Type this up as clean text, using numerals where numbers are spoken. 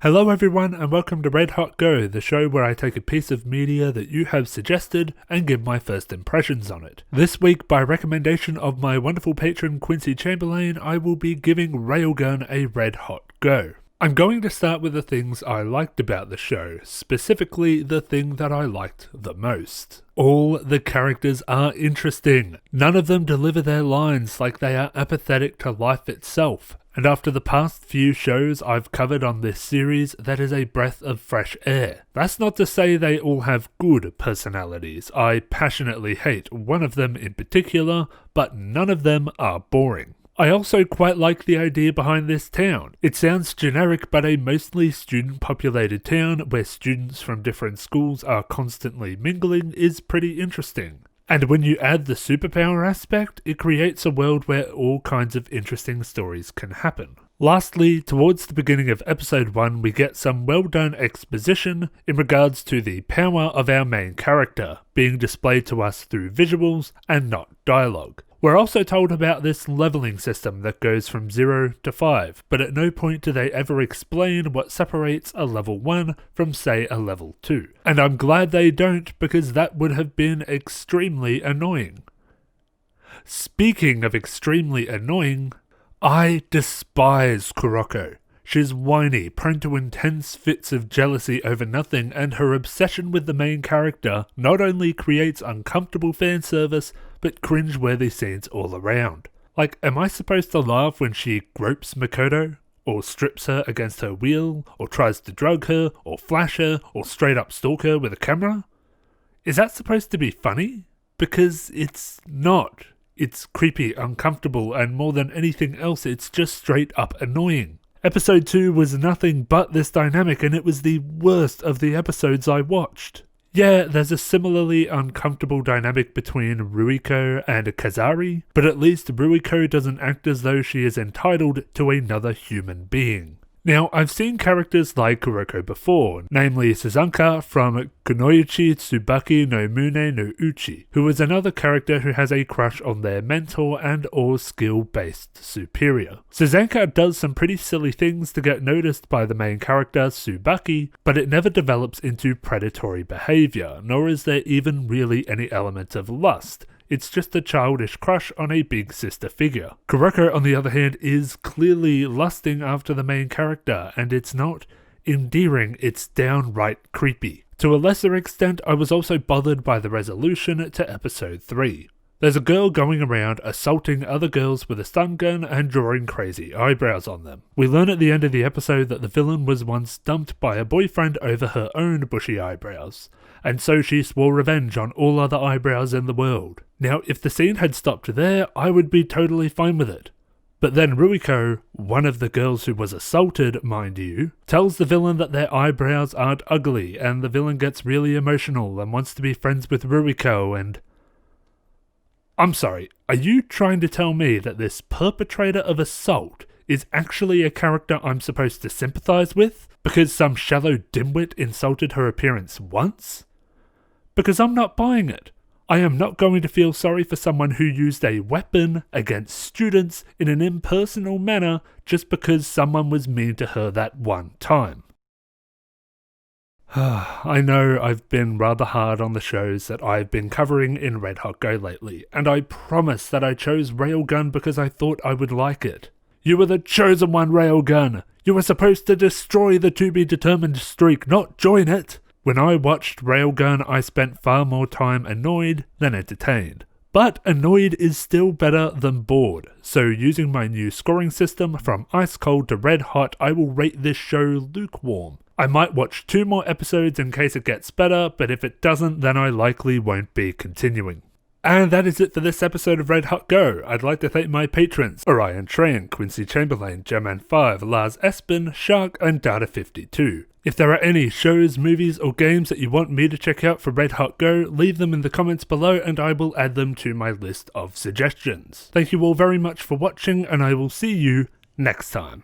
Hello everyone and welcome to Red Hot Go, the show where I take a piece of media that you have suggested and give my first impressions on it. This week, by recommendation of my wonderful patron Quincy Chamberlain, I will be giving Railgun a Red Hot Go. I'm going to start with the things I liked about the show, specifically the thing that I liked the most. All the characters are interesting. None of them deliver their lines like they are apathetic to life itself. And after the past few shows I've covered on this series, that is a breath of fresh air. That's not to say they all have good personalities. I passionately hate one of them in particular, but none of them are boring. I also quite like the idea behind this town. It sounds generic, but a mostly student-populated town where students from different schools are constantly mingling is pretty interesting. And when you add the superpower aspect, it creates a world where all kinds of interesting stories can happen. Lastly, towards the beginning of episode 1, we get some well done exposition in regards to the power of our main character, being displayed to us through visuals and not dialogue. We're also told about this leveling system that goes from 0 to 5, but at no point do they ever explain what separates a level 1 from, say, a level 2. And I'm glad they don't, because that would have been extremely annoying. Speaking of extremely annoying, I despise Kuroko. She's whiny, prone to intense fits of jealousy over nothing, and her obsession with the main character not only creates uncomfortable fan service, but cringe-worthy scenes all around. Like, am I supposed to laugh when she gropes Makoto, or strips her against her will, or tries to drug her, or flash her, or straight up stalk her with a camera? Is that supposed to be funny? Because it's not. It's creepy, uncomfortable, and more than anything else, it's just straight up annoying. Episode 2 was nothing but this dynamic, and it was the worst of the episodes I watched. Yeah, there's a similarly uncomfortable dynamic between Ruiko and Kazari, but at least Ruiko doesn't act as though she is entitled to another human being. Now, I've seen characters like Kuroko before, namely Suzanka from Kunoichi Tsubaki no Mune no Uchi, who is another character who has a crush on their mentor and or skill-based superior. Suzanka does some pretty silly things to get noticed by the main character Tsubaki, but it never develops into predatory behaviour, nor is there even really any element of lust. It's just a childish crush on a big sister figure. Kuroko, on the other hand, is clearly lusting after the main character, and it's not endearing, it's downright creepy. To a lesser extent, I was also bothered by the resolution to episode 3. There's a girl going around assaulting other girls with a stun gun and drawing crazy eyebrows on them. We learn at the end of the episode that the villain was once dumped by a boyfriend over her own bushy eyebrows, and so she swore revenge on all other eyebrows in the world. Now, if the scene had stopped there, I would be totally fine with it. But then Ruiko, one of the girls who was assaulted, mind you, tells the villain that their eyebrows aren't ugly, and the villain gets really emotional and wants to be friends with Ruiko, and... I'm sorry, are you trying to tell me that this perpetrator of assault is actually a character I'm supposed to sympathise with? Because some shallow dimwit insulted her appearance once? Because I'm not buying it. I am not going to feel sorry for someone who used a weapon against students in an impersonal manner just because someone was mean to her that one time. I know I've been rather hard on the shows that I've been covering in Red Hot Go lately, and I promise that I chose Railgun because I thought I would like it. You were the chosen one, Railgun! You were supposed to destroy the to-be-determined streak, not join it! When I watched Railgun, I spent far more time annoyed than entertained. But annoyed is still better than bored, so using my new scoring system from ice cold to red hot, I will rate this show lukewarm. I might watch 2 more episodes in case it gets better, but if it doesn't, then I likely won't be continuing. And that is it for this episode of Red Hot Go. I'd like to thank my patrons, Orion Tran, Quincy Chamberlain, German5, Lars Espen, Shark, and Data52. If there are any shows, movies, or games that you want me to check out for Red Hot Go, leave them in the comments below and I will add them to my list of suggestions. Thank you all very much for watching, and I will see you next time.